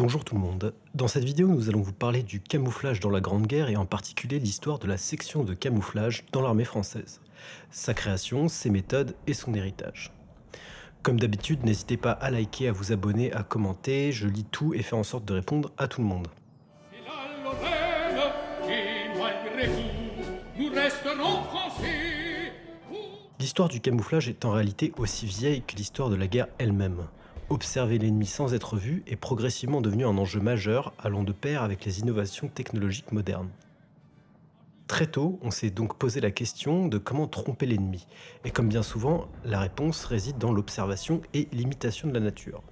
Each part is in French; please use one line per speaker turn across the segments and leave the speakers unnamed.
Bonjour tout le monde. Dans cette vidéo, nous allons vous parler du camouflage dans la Grande Guerre et en particulier l'histoire de la section de camouflage dans l'armée française, sa création, ses méthodes et son héritage. Comme d'habitude, n'hésitez pas à liker, à vous abonner, à commenter, je lis tout et fais en sorte de répondre à tout le monde.
C'est la Lorraine et malgré tout, nous resterons français.
L'histoire du camouflage est en réalité aussi vieille que l'histoire de la guerre elle-même. Observer l'ennemi sans être vu est progressivement devenu un enjeu majeur allant de pair avec les innovations technologiques modernes. Très tôt, on s'est donc posé la question de comment tromper l'ennemi, et comme bien souvent, la réponse réside dans l'observation et l'imitation de la nature.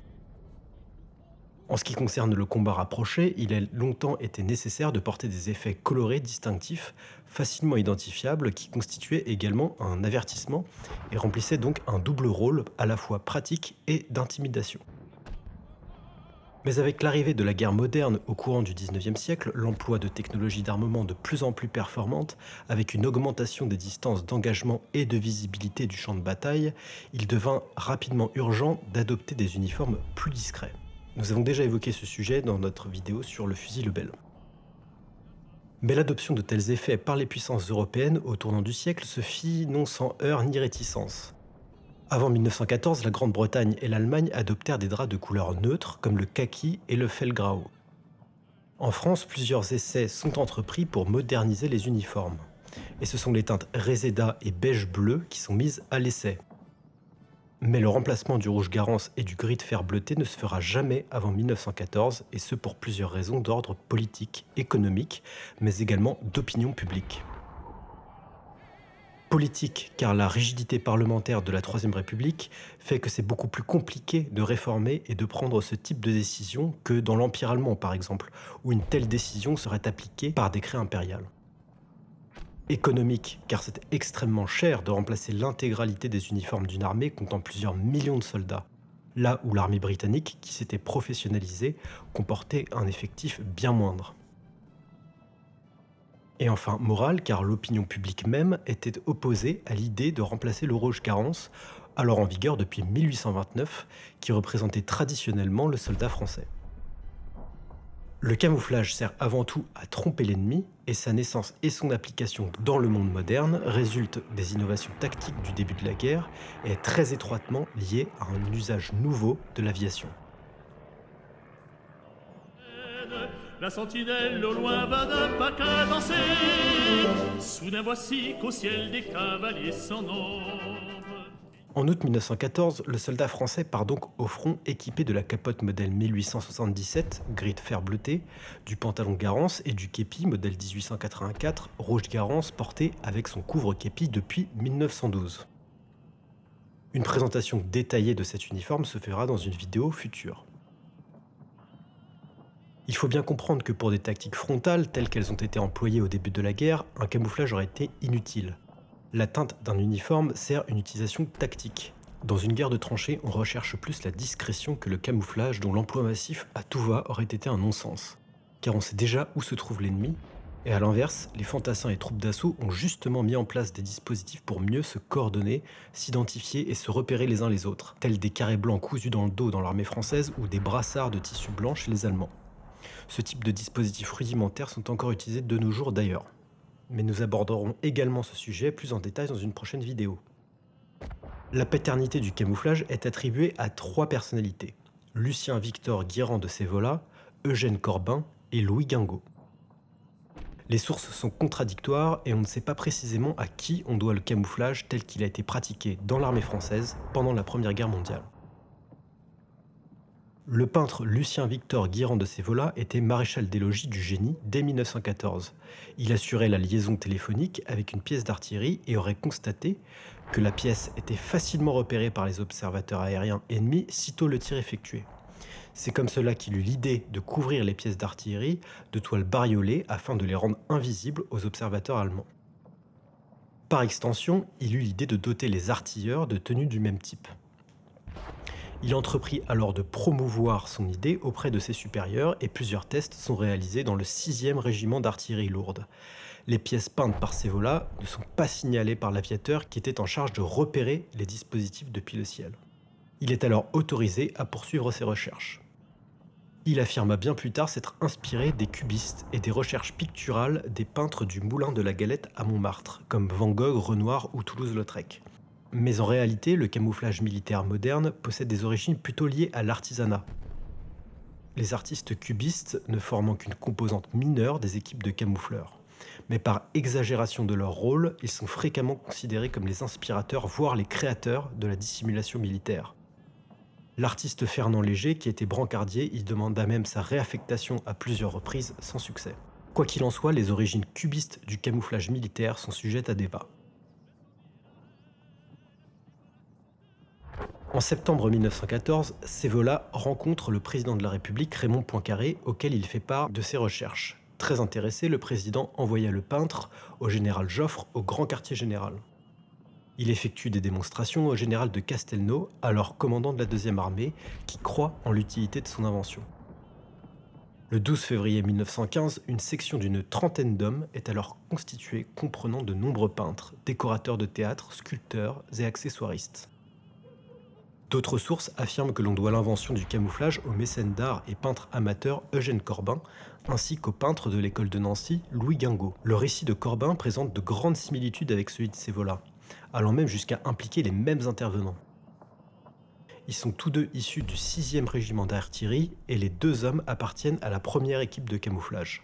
En ce qui concerne le combat rapproché, il a longtemps été nécessaire de porter des effets colorés distinctifs, facilement identifiables, qui constituaient également un avertissement et remplissaient donc un double rôle à la fois pratique et d'intimidation. Mais avec l'arrivée de la guerre moderne au courant du 19e siècle, l'emploi de technologies d'armement de plus en plus performantes, avec une augmentation des distances d'engagement et de visibilité du champ de bataille, il devint rapidement urgent d'adopter des uniformes plus discrets. Nous avons déjà évoqué ce sujet dans notre vidéo sur le fusil Lebel. Mais l'adoption de tels effets par les puissances européennes au tournant du siècle se fit non sans heurts ni réticence. Avant 1914, la Grande-Bretagne et l'Allemagne adoptèrent des draps de couleur neutre comme le kaki et le felgrau. En France, plusieurs essais sont entrepris pour moderniser les uniformes. Et ce sont les teintes Reseda et beige bleu qui sont mises à l'essai. Mais le remplacement du rouge Garance et du gris de fer bleuté ne se fera jamais avant 1914, et ce pour plusieurs raisons d'ordre politique, économique, mais également d'opinion publique. Politique, car la rigidité parlementaire de la Troisième République fait que c'est beaucoup plus compliqué de réformer et de prendre ce type de décision que dans l'Empire allemand par exemple, où une telle décision serait appliquée par décret impérial. Économique, car c'est extrêmement cher de remplacer l'intégralité des uniformes d'une armée comptant plusieurs millions de soldats, là où l'armée britannique, qui s'était professionnalisée, comportait un effectif bien moindre. Et enfin morale, car l'opinion publique même était opposée à l'idée de remplacer le rouge Garance, alors en vigueur depuis 1829, qui représentait traditionnellement le soldat français. Le camouflage sert avant tout à tromper l'ennemi, et sa naissance et son application dans le monde moderne résultent des innovations tactiques du début de la guerre et est très étroitement liée à un usage nouveau de l'aviation.
La sentinelle au loin va d'un pas cadencé. Soudain voici qu'au ciel des cavaliers sans nombre.
En août 1914, le soldat français part donc au front équipé de la capote modèle 1877, gris de fer bleuté, du pantalon Garance et du képi modèle 1884, rouge Garance porté avec son couvre-képi depuis 1912. Une présentation détaillée de cet uniforme se fera dans une vidéo future. Il faut bien comprendre que pour des tactiques frontales telles qu'elles ont été employées au début de la guerre, un camouflage aurait été inutile. La teinte d'un uniforme sert une utilisation tactique. Dans une guerre de tranchées, on recherche plus la discrétion que le camouflage dont l'emploi massif à tout va aurait été un non-sens. Car on sait déjà où se trouve l'ennemi, et à l'inverse, les fantassins et troupes d'assaut ont justement mis en place des dispositifs pour mieux se coordonner, s'identifier et se repérer les uns les autres, tels des carrés blancs cousus dans le dos dans l'armée française ou des brassards de tissu blanc chez les Allemands. Ce type de dispositifs rudimentaires sont encore utilisés de nos jours d'ailleurs. Mais nous aborderons également ce sujet plus en détail dans une prochaine vidéo. La paternité du camouflage est attribuée à 3 personnalités: Lucien Victor Guérand de Sévola, Eugène Corbin et Louis Guingaud. Les sources sont contradictoires et on ne sait pas précisément à qui on doit le camouflage tel qu'il a été pratiqué dans l'armée française pendant la Première Guerre mondiale. Le peintre Lucien Victor Guérand de Sévola était maréchal des logis du génie dès 1914. Il assurait la liaison téléphonique avec une pièce d'artillerie et aurait constaté que la pièce était facilement repérée par les observateurs aériens ennemis sitôt le tir effectué. C'est comme cela qu'il eut l'idée de couvrir les pièces d'artillerie de toiles bariolées afin de les rendre invisibles aux observateurs allemands. Par extension, il eut l'idée de doter les artilleurs de tenues du même type. Il entreprit alors de promouvoir son idée auprès de ses supérieurs et plusieurs tests sont réalisés dans le 6e régiment d'artillerie lourde. Les pièces peintes par Sévola ne sont pas signalées par l'aviateur qui était en charge de repérer les dispositifs depuis le ciel. Il est alors autorisé à poursuivre ses recherches. Il affirma bien plus tard s'être inspiré des cubistes et des recherches picturales des peintres du Moulin de la Galette à Montmartre, comme Van Gogh, Renoir ou Toulouse-Lautrec. Mais en réalité, le camouflage militaire moderne possède des origines plutôt liées à l'artisanat. Les artistes cubistes ne formant qu'une composante mineure des équipes de camoufleurs. Mais par exagération de leur rôle, ils sont fréquemment considérés comme les inspirateurs, voire les créateurs de la dissimulation militaire. L'artiste Fernand Léger, qui était brancardier, y demanda même sa réaffectation à plusieurs reprises sans succès. Quoi qu'il en soit, les origines cubistes du camouflage militaire sont sujettes à débat. En septembre 1914, Sévola rencontre le président de la République, Raymond Poincaré, auquel il fait part de ses recherches. Très intéressé, le président envoya le peintre au général Joffre au grand quartier général. Il effectue des démonstrations au général de Castelnau, alors commandant de la deuxième armée, qui croit en l'utilité de son invention. Le 12 février 1915, une section d'une trentaine d'hommes est alors constituée, comprenant de nombreux peintres, décorateurs de théâtre, sculpteurs et accessoiristes. D'autres sources affirment que l'on doit l'invention du camouflage au mécène d'art et peintre amateur Eugène Corbin, ainsi qu'au peintre de l'école de Nancy, Louis Guingaud. Le récit de Corbin présente de grandes similitudes avec celui de Sévola, allant même jusqu'à impliquer les mêmes intervenants. Ils sont tous deux issus du 6e régiment d'artillerie et les deux hommes appartiennent à la première équipe de camouflage.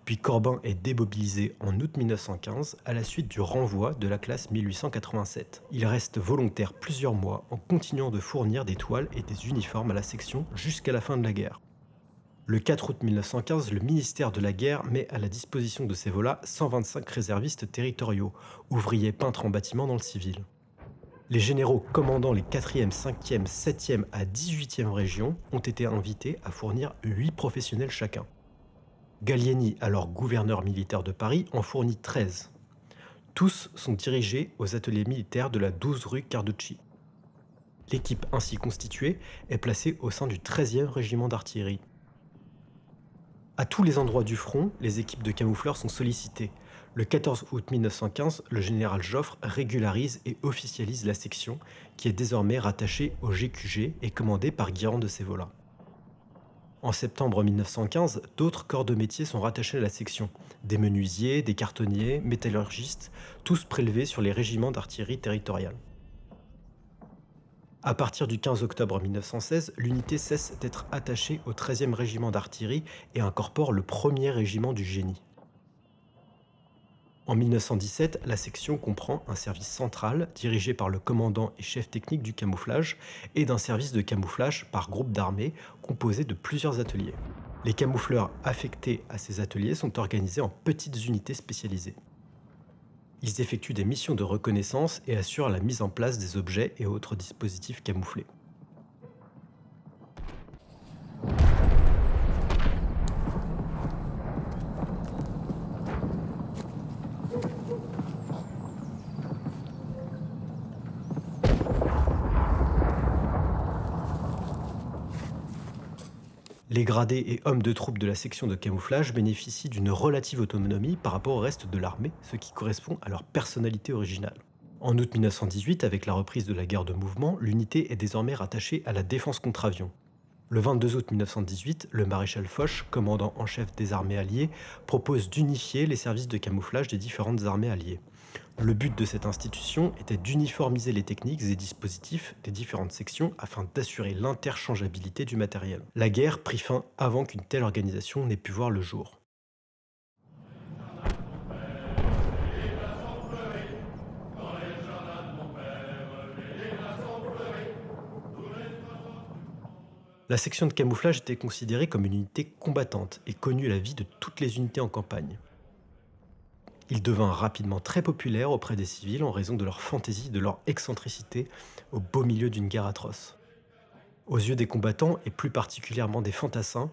Puis Corbin est démobilisé en août 1915 à la suite du renvoi de la classe 1887. Il reste volontaire plusieurs mois en continuant de fournir des toiles et des uniformes à la section jusqu'à la fin de la guerre. Le 4 août 1915, le ministère de la Guerre met à la disposition de Sévola 125 réservistes territoriaux, ouvriers peintres en bâtiment dans le civil. Les généraux commandant les 4e, 5e, 7e à 18e régions ont été invités à fournir 8 professionnels chacun. Gallieni, alors gouverneur militaire de Paris, en fournit 13. Tous sont dirigés aux ateliers militaires de la 12 rue Carducci. L'équipe ainsi constituée est placée au sein du 13e régiment d'artillerie. À tous les endroits du front, les équipes de camoufleurs sont sollicitées. Le 14 août 1915, le général Joffre régularise et officialise la section, qui est désormais rattachée au GQG et commandée par Guirand de Sévola. En septembre 1915, d'autres corps de métier sont rattachés à la section. Des menuisiers, des cartonniers, métallurgistes, tous prélevés sur les régiments d'artillerie territoriale. À partir du 15 octobre 1916, l'unité cesse d'être attachée au 13e régiment d'artillerie et incorpore le 1er régiment du génie. En 1917, la section comprend un service central dirigé par le commandant et chef technique du camouflage et d'un service de camouflage par groupe d'armée composé de plusieurs ateliers. Les camoufleurs affectés à ces ateliers sont organisés en petites unités spécialisées. Ils effectuent des missions de reconnaissance et assurent la mise en place des objets et autres dispositifs camouflés. Les gradés et hommes de troupes de la section de camouflage bénéficient d'une relative autonomie par rapport au reste de l'armée, ce qui correspond à leur personnalité originale. En août 1918, avec la reprise de la guerre de mouvement, l'unité est désormais rattachée à la défense contre avions. Le 22 août 1918, le maréchal Foch, commandant en chef des armées alliées, propose d'unifier les services de camouflage des différentes armées alliées. Le but de cette institution était d'uniformiser les techniques et dispositifs des différentes sections afin d'assurer l'interchangeabilité du matériel. La guerre prit fin avant qu'une telle organisation n'ait pu voir le jour. La section de camouflage était considérée comme une unité combattante et connut la vie de toutes les unités en campagne. Il devint rapidement très populaire auprès des civils en raison de leur fantaisie et de leur excentricité au beau milieu d'une guerre atroce. Aux yeux des combattants, et plus particulièrement des fantassins,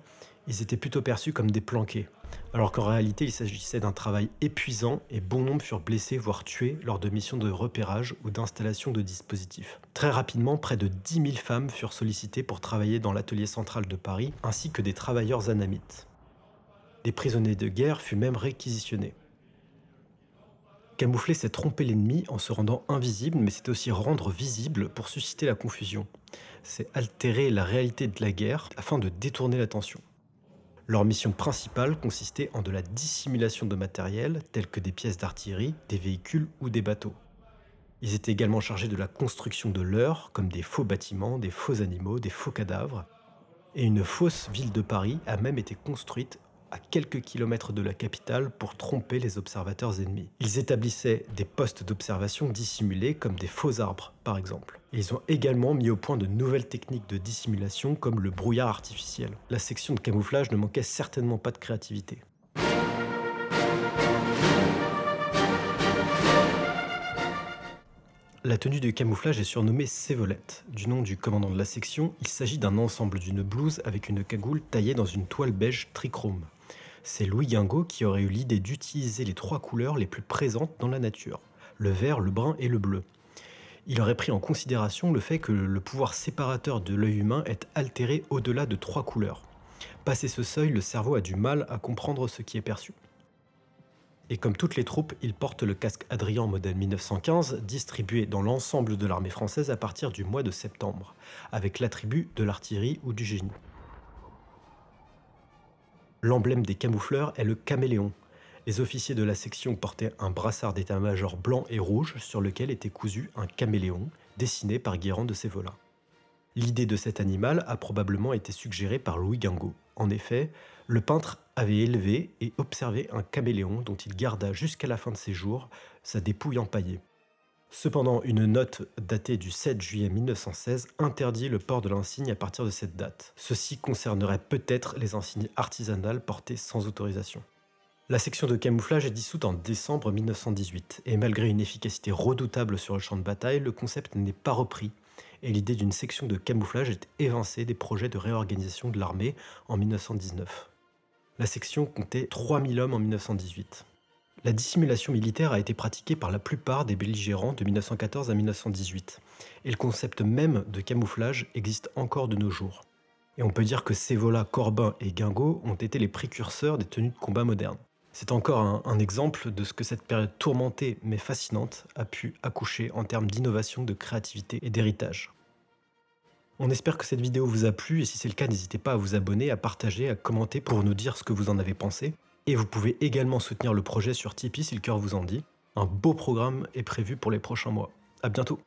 ils étaient plutôt perçus comme des planqués, alors qu'en réalité il s'agissait d'un travail épuisant et bon nombre furent blessés voire tués lors de missions de repérage ou d'installation de dispositifs. Très rapidement, près de 10 000 femmes furent sollicitées pour travailler dans l'atelier central de Paris, ainsi que des travailleurs anamites. Des prisonniers de guerre furent même réquisitionnés. Camoufler, c'est tromper l'ennemi en se rendant invisible, mais c'est aussi rendre visible pour susciter la confusion. C'est altérer la réalité de la guerre afin de détourner l'attention. Leur mission principale consistait en de la dissimulation de matériel, tels que des pièces d'artillerie, des véhicules ou des bateaux. Ils étaient également chargés de la construction de leurres, comme des faux bâtiments, des faux animaux, des faux cadavres, et une fausse ville de Paris a même été construite à quelques kilomètres de la capitale pour tromper les observateurs ennemis. Ils établissaient des postes d'observation dissimulés comme des faux arbres, par exemple. Et ils ont également mis au point de nouvelles techniques de dissimulation comme le brouillard artificiel. La section de camouflage ne manquait certainement pas de créativité. La tenue de camouflage est surnommée Sévolette. Du nom du commandant de la section, il s'agit d'un ensemble d'une blouse avec une cagoule taillée dans une toile beige trichrome. C'est Louis Guingot qui aurait eu l'idée d'utiliser les 3 couleurs les plus présentes dans la nature, le vert, le brun et le bleu. Il aurait pris en considération le fait que le pouvoir séparateur de l'œil humain est altéré au-delà de 3 couleurs. Passé ce seuil, le cerveau a du mal à comprendre ce qui est perçu. Et comme toutes les troupes, il porte le casque Adrien modèle 1915, distribué dans l'ensemble de l'armée française à partir du mois de septembre, avec l'attribut de l'artillerie ou du génie. L'emblème des camoufleurs est le caméléon. Les officiers de la section portaient un brassard d'état-major blanc et rouge sur lequel était cousu un caméléon, dessiné par Guérand de Sévolin. L'idée de cet animal a probablement été suggérée par Louis Guingot. En effet, le peintre avait élevé et observé un caméléon dont il garda jusqu'à la fin de ses jours sa dépouille empaillée. Cependant, une note datée du 7 juillet 1916 interdit le port de l'insigne à partir de cette date. Ceci concernerait peut-être les insignes artisanales portées sans autorisation. La section de camouflage est dissoute en décembre 1918, et malgré une efficacité redoutable sur le champ de bataille, le concept n'est pas repris, et l'idée d'une section de camouflage est évincée des projets de réorganisation de l'armée en 1919. La section comptait 3000 hommes en 1918. La dissimulation militaire a été pratiquée par la plupart des belligérants de 1914 à 1918, et le concept même de camouflage existe encore de nos jours. Et on peut dire que Sévola, Corbin et Guingot ont été les précurseurs des tenues de combat modernes. C'est encore un exemple de ce que cette période tourmentée mais fascinante a pu accoucher en termes d'innovation, de créativité et d'héritage. On espère que cette vidéo vous a plu et si c'est le cas, n'hésitez pas à vous abonner, à partager, à commenter pour nous dire ce que vous en avez pensé. Et vous pouvez également soutenir le projet sur Tipeee si le cœur vous en dit. Un beau programme est prévu pour les prochains mois. À bientôt!